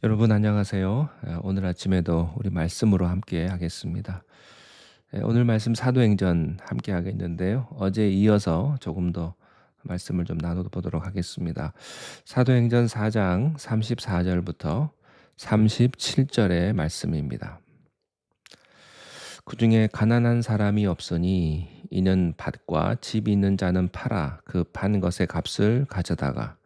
여러분 안녕하세요. 오늘 아침에도 우리 말씀으로 함께 하겠습니다. 오늘 말씀 사도행전 함께 하겠는데요. 어제 이어서 조금 더 말씀을 좀 나눠 보도록 하겠습니다. 사도행전 4장 34절부터 37절의 말씀입니다. 그중에 가난한 사람이 없으니 이는 밭과 집이 있는 자는 팔아 그 판 것의 값을 가져다가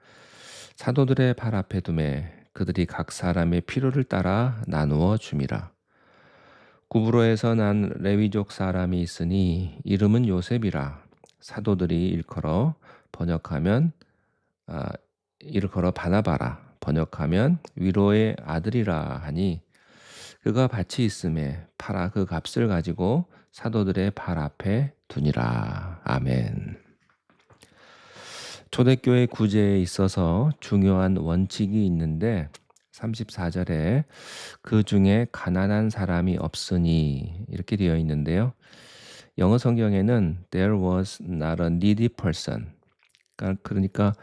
사도들의 발 앞에 두매 그들이 각 사람의 필요를 따라 나누어 줌이라. 구브로에서 난 레위족 사람이 있으니 이름은 요셉이라. 사도들이 번역하면 아, 일컬어 바나바라 번역하면 위로의 아들이라 하니 그가 밭이 있음에 팔아 그 값을 가지고 사도들의 발 앞에 두니라. 아멘. 초대교회 구제에 있어서 중요한 원칙이 있는데 34절에 그 중에 가난한 사람이 없으니 이렇게 되어 있는데요. 영어 성경에는 there was not a needy person. 그러니까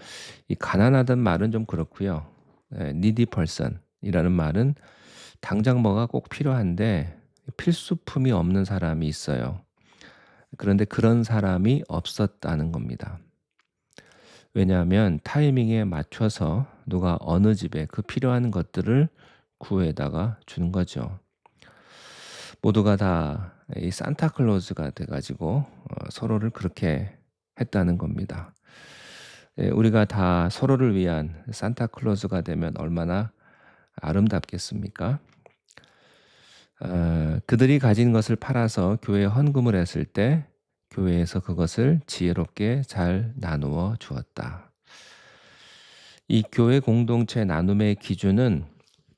이 가난하다는 말은 좀 그렇고요. needy person이라는 말은 당장 뭐가 꼭 필요한데 필수품이 없는 사람이 있어요. 그런데 그런 사람이 없었다는 겁니다. 왜냐하면 타이밍에 맞춰서 누가 어느 집에 그 필요한 것들을 구해다가 주는 거죠. 모두가 다 이 산타클로즈가 돼가지고 서로를 그렇게 했다는 겁니다. 우리가 다 서로를 위한 산타클로즈가 되면 얼마나 아름답겠습니까? 그들이 가진 것을 팔아서 교회에 헌금을 했을 때 교회에서 그것을 지혜롭게 잘 나누어 주었다. 이 교회 공동체 나눔의 기준은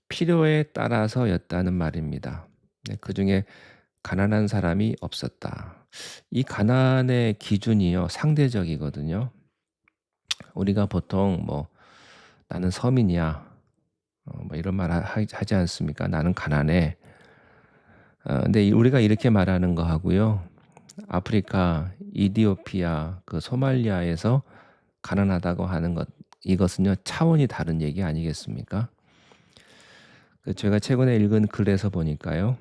필요에 따라서였다는 말입니다. 그중에 가난한 사람이 없었다. 이 가난의 기준이요 상대적이거든요. 우리가 보통 뭐 나는 서민이야, 뭐 이런 말 하지 않습니까? 나는 가난해. 근데 우리가 이렇게 말하는 거 하고요. 아프리카, 이디오피아, 그 소말리아에서 가난하다고 하는 것, 이것은요 차원이 다른 얘기 아니겠습니까? 제가 최근에 읽은 글에서 보니까요.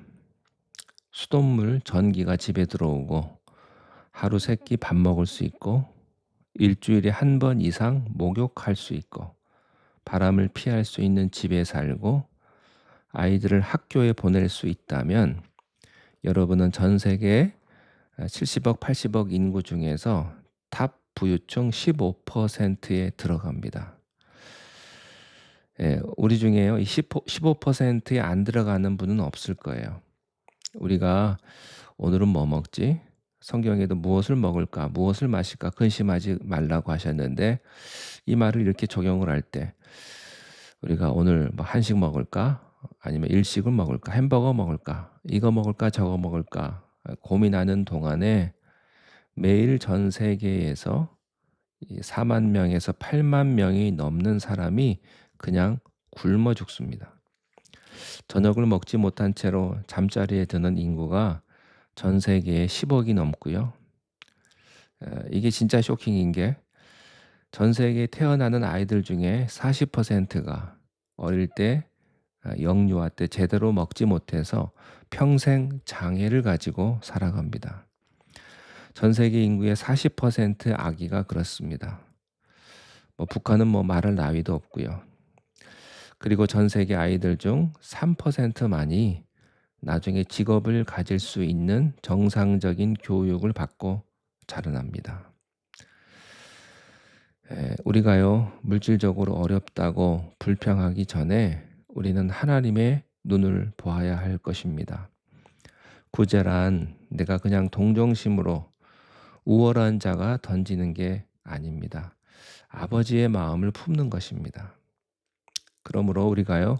수돗물, 전기가 집에 들어오고 하루 세 끼 밥 먹을 수 있고 일주일에 한 번 이상 목욕할 수 있고 바람을 피할 수 있는 집에 살고 아이들을 학교에 보낼 수 있다면 여러분은 전 세계 70억, 80억 인구 중에서 탑 부유층 15%에 들어갑니다. 우리 중에요, 15%에 안 들어가는 분은 없을 거예요. 우리가 오늘은 뭐 먹지? 성경에도 무엇을 먹을까, 무엇을 마실까 근심하지 말라고 하셨는데 이 말을 이렇게 적용을 할 때 우리가 오늘 뭐 한식 먹을까? 아니면 일식을 먹을까? 햄버거 먹을까? 이거 먹을까? 저거 먹을까? 고민하는 동안에 매일 전 세계에서 4만 명에서 8만 명이 넘는 사람이 그냥 굶어 죽습니다. 저녁을 먹지 못한 채로 잠자리에 드는 인구가 전 세계에 10억이 넘고요. 이게 진짜 쇼킹인 게 전 세계에 태어나는 아이들 중에 40%가 어릴 때 영유아 때 제대로 먹지 못해서 평생 장애를 가지고 살아갑니다. 전 세계 인구의 40% 아기가 그렇습니다. 북한은 뭐 말할 나위도 없고요. 그리고 전 세계 아이들 중 3%만이 나중에 직업을 가질 수 있는 정상적인 교육을 받고 자라납니다. 우리가요, 물질적으로 어렵다고 불평하기 전에 우리는 하나님의 눈을 보아야 할 것입니다. 구제란 내가 그냥 동정심으로 우월한 자가 던지는 게 아닙니다. 아버지의 마음을 품는 것입니다. 그러므로 우리가요,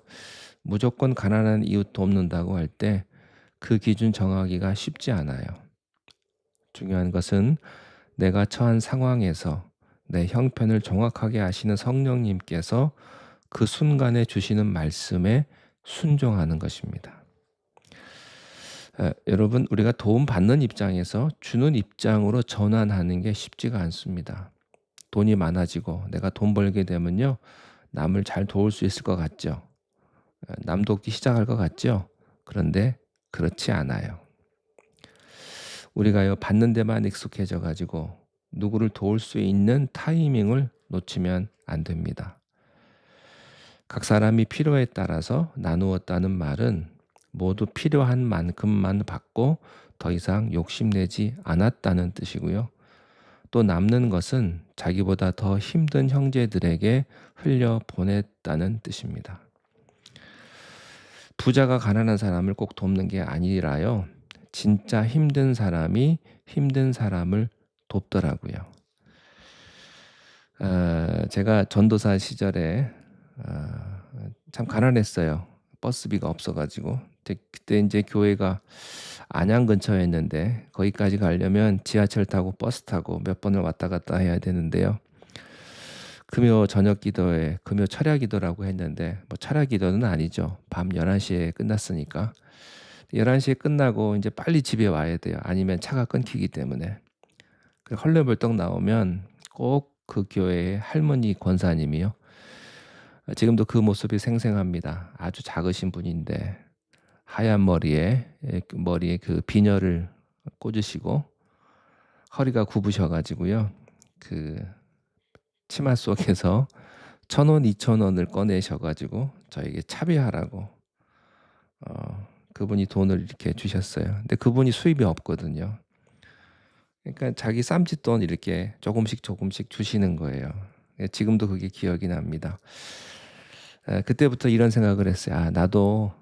무조건 가난한 이웃 돕는다고 할 때 그 기준 정하기가 쉽지 않아요. 중요한 것은 내가 처한 상황에서 내 형편을 정확하게 아시는 성령님께서 그 순간에 주시는 말씀에 순종하는 것입니다. 여러분, 우리가 도움 받는 입장에서 주는 입장으로 전환하는 게 쉽지가 않습니다. 돈이 많아지고 내가 돈 벌게 되면요, 남을 잘 도울 수 있을 것 같죠. 남 돕기 시작할 것 같죠? 그런데 그렇지 않아요. 우리가요 받는 데만 익숙해져 가지고 누구를 도울 수 있는 타이밍을 놓치면 안 됩니다. 각 사람이 필요에 따라서 나누었다는 말은 모두 필요한 만큼만 받고 더 이상 욕심내지 않았다는 뜻이고요. 또 남는 것은 자기보다 더 힘든 형제들에게 흘려 보냈다는 뜻입니다. 부자가 가난한 사람을 꼭 돕는 게 아니라요. 진짜 힘든 사람이 힘든 사람을 돕더라고요. 제가 전도사 시절에 참 가난했어요. 버스비가 없어 가지고. 그때 인제 교회가 안양 근처였는데 거기까지 가려면 지하철 타고 버스 타고 몇 번을 왔다 갔다 해야 되는데요. 금요 저녁 기도에 금요 철야 기도라고 했는데 뭐 철야 기도는 아니죠. 밤 11시에 끝났으니까. 11시에 끝나고 인제 빨리 집에 와야 돼요. 아니면 차가 끊기기 때문에. 헐레벌떡 나오면 꼭 그 교회의 할머니 권사님이요. 지금도 그 모습이 생생합니다. 아주 작으신 분인데 하얀 머리에 그 머리에 그 비녀를 꽂으시고 허리가 굽으셔 가지고요. 그 치마 속에서 1,000원, 2,000원을 꺼내셔 가지고 저에게 차비하라고 그분이 돈을 이렇게 주셨어요. 근데 그분이 수입이 없거든요. 그러니까 자기 쌈짓돈 이렇게 조금씩 조금씩 주시는 거예요. 지금도 그게 기억이 납니다. 그때부터 이런 생각을 했어요. '아 나도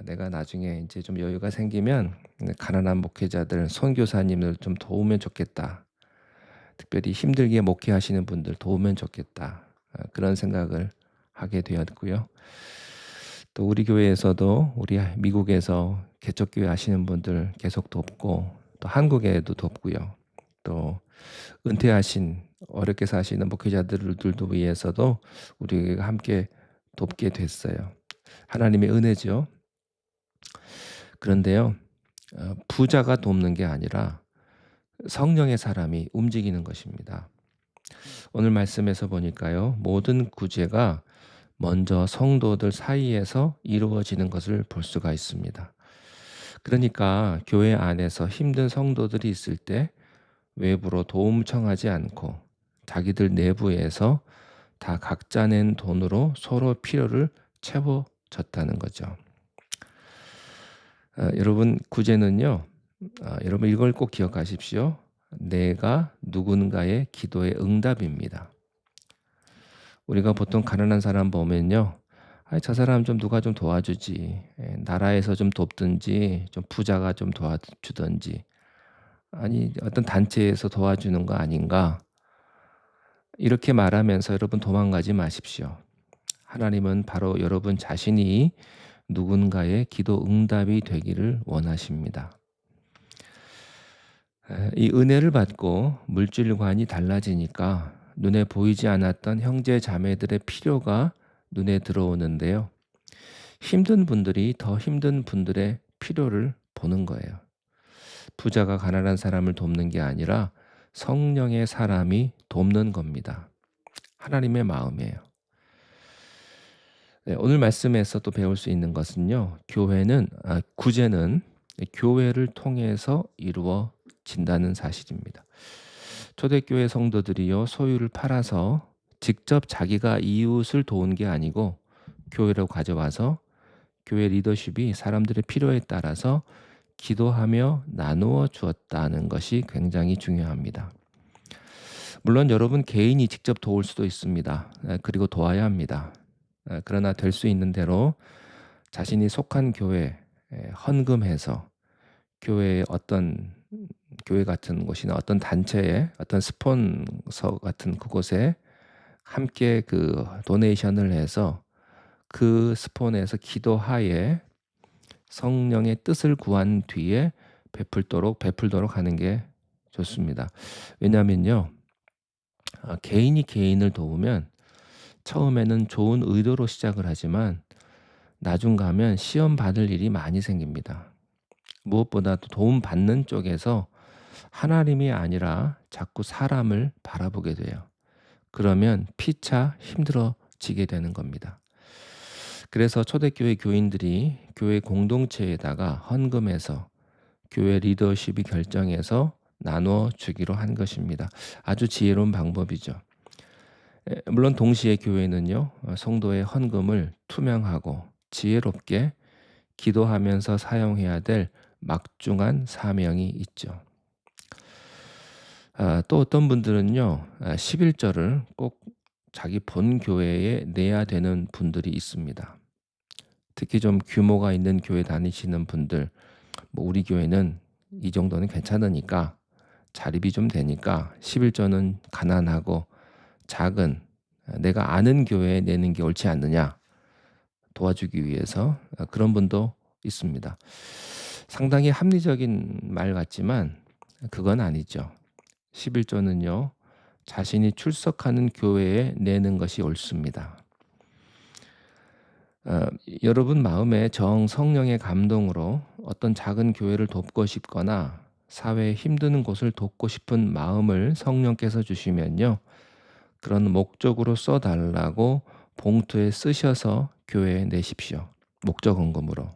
내가 나중에 인제 좀 여유가 생기면 가난한 목회자들, 선교사님들 좀 도우면 좋겠다. 특별히 힘들게 목회하시는 분들 도우면 좋겠다.' 그런 생각을 하게 되었고요. 또 우리 교회에서도 우리 미국에서 개척교회 하시는 분들 계속 돕고 또 한국에도 돕고요. 또 은퇴하신 어렵게 사시는 목회자들들도 위해서도 우리가 함께 돕게 됐어요. 하나님의 은혜죠. 그런데요. 부자가 돕는 게 아니라 성령의 사람이 움직이는 것입니다. 오늘 말씀에서 보니까요. 모든 구제가 먼저 성도들 사이에서 이루어지는 것을 볼 수가 있습니다. 그러니까 교회 안에서 힘든 성도들이 있을 때 외부로 도움 청하지 않고 자기들 내부에서 다 각자 낸 돈으로 서로 필요를 채워줬다는 거죠. 여러분 구제는요. 여러분 이걸 꼭 기억하십시오. 내가 누군가의 기도의 응답입니다. 우리가 보통 가난한 사람 보면요. 저 사람 좀 누가 좀 도와주지. 나라에서 좀 돕든지 좀 부자가 좀 도와주든지 아니 어떤 단체에서 도와주는 거 아닌가. 이렇게 말하면서 여러분 도망가지 마십시오. 하나님은 바로 여러분 자신이 누군가의 기도 응답이 되기를 원하십니다. 이 은혜를 받고 물질관이 달라지니까 눈에 보이지 않았던 형제 자매들의 필요가 눈에 들어오는데요. 힘든 분들이 더 힘든 분들의 필요를 보는 거예요. 부자가 가난한 사람을 돕는 게 아니라 성령의 사람이 돕는 겁니다. 하나님의 마음이에요. 네, 오늘 말씀에서 또 배울 수 있는 것은요. 구제는 교회를 통해서 이루어진다는 사실입니다. 초대교회 성도들이요. 소유를 팔아서 직접 자기가 이웃을 도운 게 아니고 교회로 가져와서 교회 리더십이 사람들의 필요에 따라서 기도하며 나누어 주었다는 것이 굉장히 중요합니다. 물론 여러분 개인이 직접 도울 수도 있습니다. 그리고 도와야 합니다. 그러나 될 수 있는 대로 자신이 속한 교회에 헌금해서 교회의 어떤 교회 같은 곳이나 어떤 단체에 어떤 스폰서 같은 그곳에 함께 그 도네이션을 해서 그 스폰에서 기도하에 성령의 뜻을 구한 뒤에 베풀도록 하는 게 좋습니다. 왜냐하면요. 개인이 개인을 도우면 처음에는 좋은 의도로 시작을 하지만 나중 가면 시험 받을 일이 많이 생깁니다. 무엇보다도 도움 받는 쪽에서 하나님이 아니라 자꾸 사람을 바라보게 돼요. 그러면 피차 힘들어지게 되는 겁니다. 그래서 초대교회 교인들이 교회 공동체에다가 헌금해서 교회 리더십이 결정해서 나눠 주기로 한 것입니다. 아주 지혜로운 방법이죠. 물론 동시에 교회는요, 성도의 헌금을 투명하고 지혜롭게 기도하면서 사용해야 될 막중한 사명이 있죠. 또 어떤 분들은요, 11절을 꼭 자기 본 교회에 내야 되는 분들이 있습니다. 특히 좀 규모가 있는 교회 다니시는 분들, 뭐 우리 교회는 이 정도는 괜찮으니까 자립이 좀 되니까 11조는 가난하고 작은 내가 아는 교회에 내는 게 옳지 않느냐 도와주기 위해서 그런 분도 있습니다. 상당히 합리적인 말 같지만 그건 아니죠. 11조는요. 자신이 출석하는 교회에 내는 것이 옳습니다. 여러분 마음에 성령의 감동으로 어떤 작은 교회를 돕고 싶거나 사회에 힘드는 곳을 돕고 싶은 마음을 성령께서 주시면요. 그런 목적으로 써달라고 봉투에 쓰셔서 교회에 내십시오. 목적 헌금으로.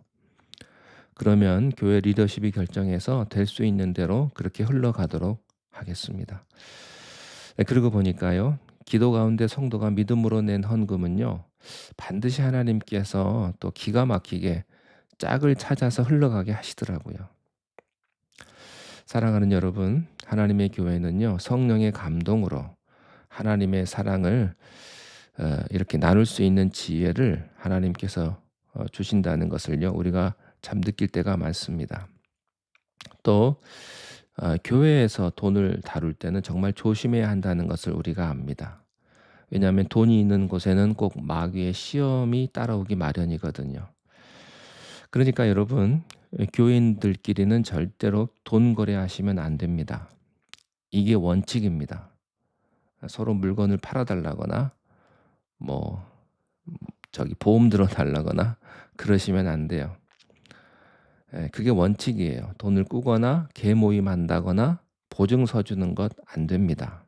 그러면 교회 리더십이 결정해서 될 수 있는 대로 그렇게 흘러가도록 하겠습니다. 그러고 보니까요. 기도 가운데 성도가 믿음으로 낸 헌금은요. 반드시 하나님께서 또 기가 막히게 짝을 찾아서 흘러가게 하시더라고요. 사랑하는 여러분, 하나님의 교회는요. 성령의 감동으로 하나님의 사랑을 이렇게 나눌 수 있는 지혜를 하나님께서 주신다는 것을요. 우리가 참 느낄 때가 많습니다. 또 교회에서 돈을 다룰 때는 정말 조심해야 한다는 것을 우리가 압니다. 왜냐하면 돈이 있는 곳에는 꼭 마귀의 시험이 따라오기 마련이거든요. 그러니까 여러분, 교인들끼리는 절대로 돈 거래하시면 안 됩니다. 이게 원칙입니다. 서로 물건을 팔아달라거나 뭐 보험 들어달라거나 그러시면 안 돼요. 그게 원칙이에요. 돈을 꾸거나 계모임한다거나 보증서 주는 것 안 됩니다.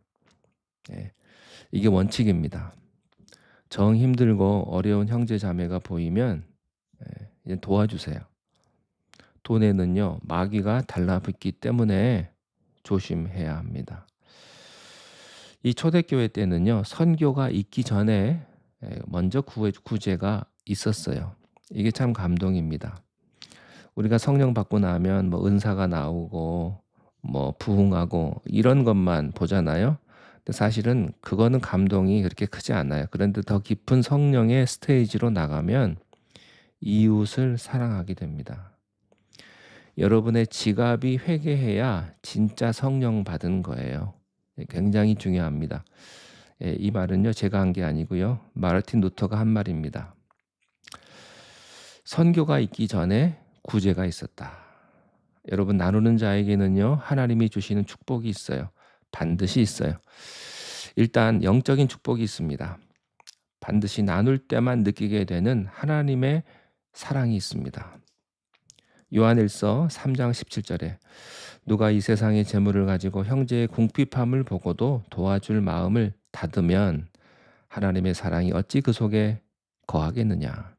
이게 원칙입니다. 정 힘들고 어려운 형제 자매가 보이면 이제 도와주세요. 돈에는요 마귀가 달라붙기 때문에 조심해야 합니다. 이 초대교회 때는요 선교가 있기 전에 먼저 구제가 있었어요. 이게 참 감동입니다. 우리가 성령 받고 나면 뭐 은사가 나오고 뭐 부흥하고 이런 것만 보잖아요. 근데 사실은 그거는 감동이 그렇게 크지 않아요. 그런데 더 깊은 성령의 스테이지로 나가면 이웃을 사랑하게 됩니다. 여러분의 지갑이 회개해야 진짜 성령 받은 거예요. 굉장히 중요합니다. 이 말은요 제가 한 게 아니고요. 마르틴 루터가 한 말입니다. 선교가 있기 전에 구제가 있었다. 여러분 나누는 자에게는요 하나님이 주시는 축복이 있어요. 반드시 있어요. 일단 영적인 축복이 있습니다. 반드시 나눌 때만 느끼게 되는 하나님의 사랑이 있습니다. 요한일서 3장 17절에 누가 이 세상의 재물을 가지고 형제의 궁핍함을 보고도 도와줄 마음을 닫으면 하나님의 사랑이 어찌 그 속에 거하겠느냐.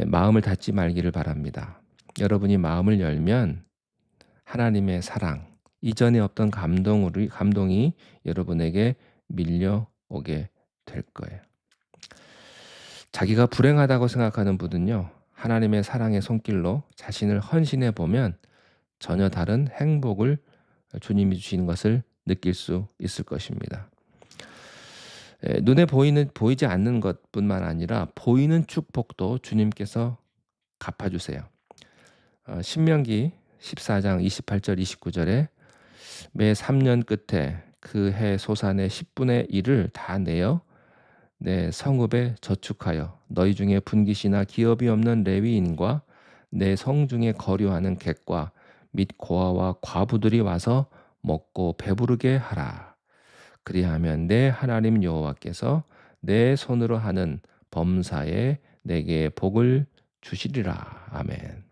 마음을 닫지 말기를 바랍니다. 여러분이 마음을 열면 하나님의 사랑, 이전에 없던 감동이 여러분에게 밀려오게 될 거예요. 자기가 불행하다고 생각하는 분은요. 하나님의 사랑의 손길로 자신을 헌신해 보면 전혀 다른 행복을 주님이 주시는 것을 느낄 수 있을 것입니다. 눈에 보이지 않는 것뿐만 아니라 보이는 축복도 주님께서 갚아주세요. 신명기 14장 28절 29절에 매 3년 끝에 그 해 소산의 10분의 1을 다 내어 내 성읍에 저축하여 너희 중에 분깃이나 기업이 없는 레위인과 내 성중에 거류하는 객과 및 고아와 과부들이 와서 먹고 배부르게 하라. 그리하면 내 하나님 여호와께서 내 손으로 하는 범사에 내게 복을 주시리라. 아멘.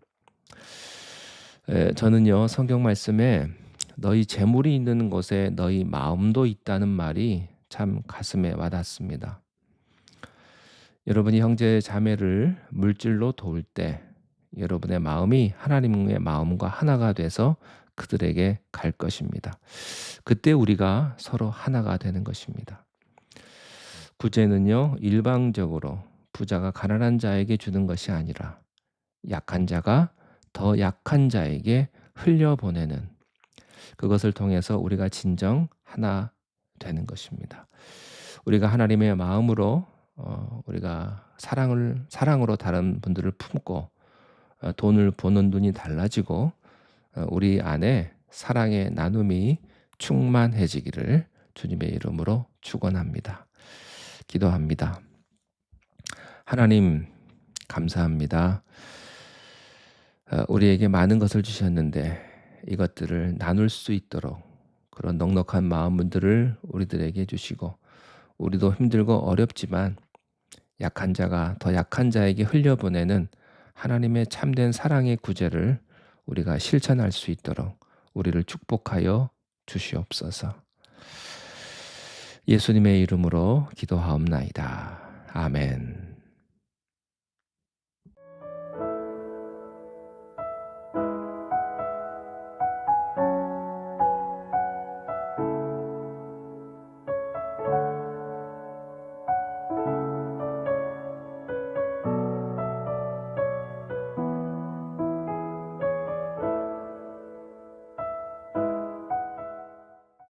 저는요 성경 말씀에 너희 재물이 있는 곳에 너희 마음도 있다는 말이 참 가슴에 와닿습니다. 여러분이 형제 자매를 물질로 도울 때 여러분의 마음이 하나님의 마음과 하나가 돼서 그들에게 갈 것입니다. 그때 우리가 서로 하나가 되는 것입니다. 구제는요, 일방적으로 부자가 가난한 자에게 주는 것이 아니라 약한 자가 더 약한 자에게 흘려보내는, 그것을 통해서 우리가 진정 하나 되는 것입니다. 우리가 하나님의 마음으로 우리가 사랑으로 다른 분들을 품고 돈을 보는 눈이 달라지고 우리 안에 사랑의 나눔이 충만해지기를 주님의 이름으로 축원합니다. 기도합니다. 하나님, 감사합니다. 우리에게 많은 것을 주셨는데 이것들을 나눌 수 있도록 그런 넉넉한 마음들을 우리들에게 주시고, 우리도 힘들고 어렵지만 약한 자가 더 약한 자에게 흘려보내는 하나님의 참된 사랑의 구제를 우리가 실천할 수 있도록 우리를 축복하여 주시옵소서. 예수님의 이름으로 기도하옵나이다. 아멘.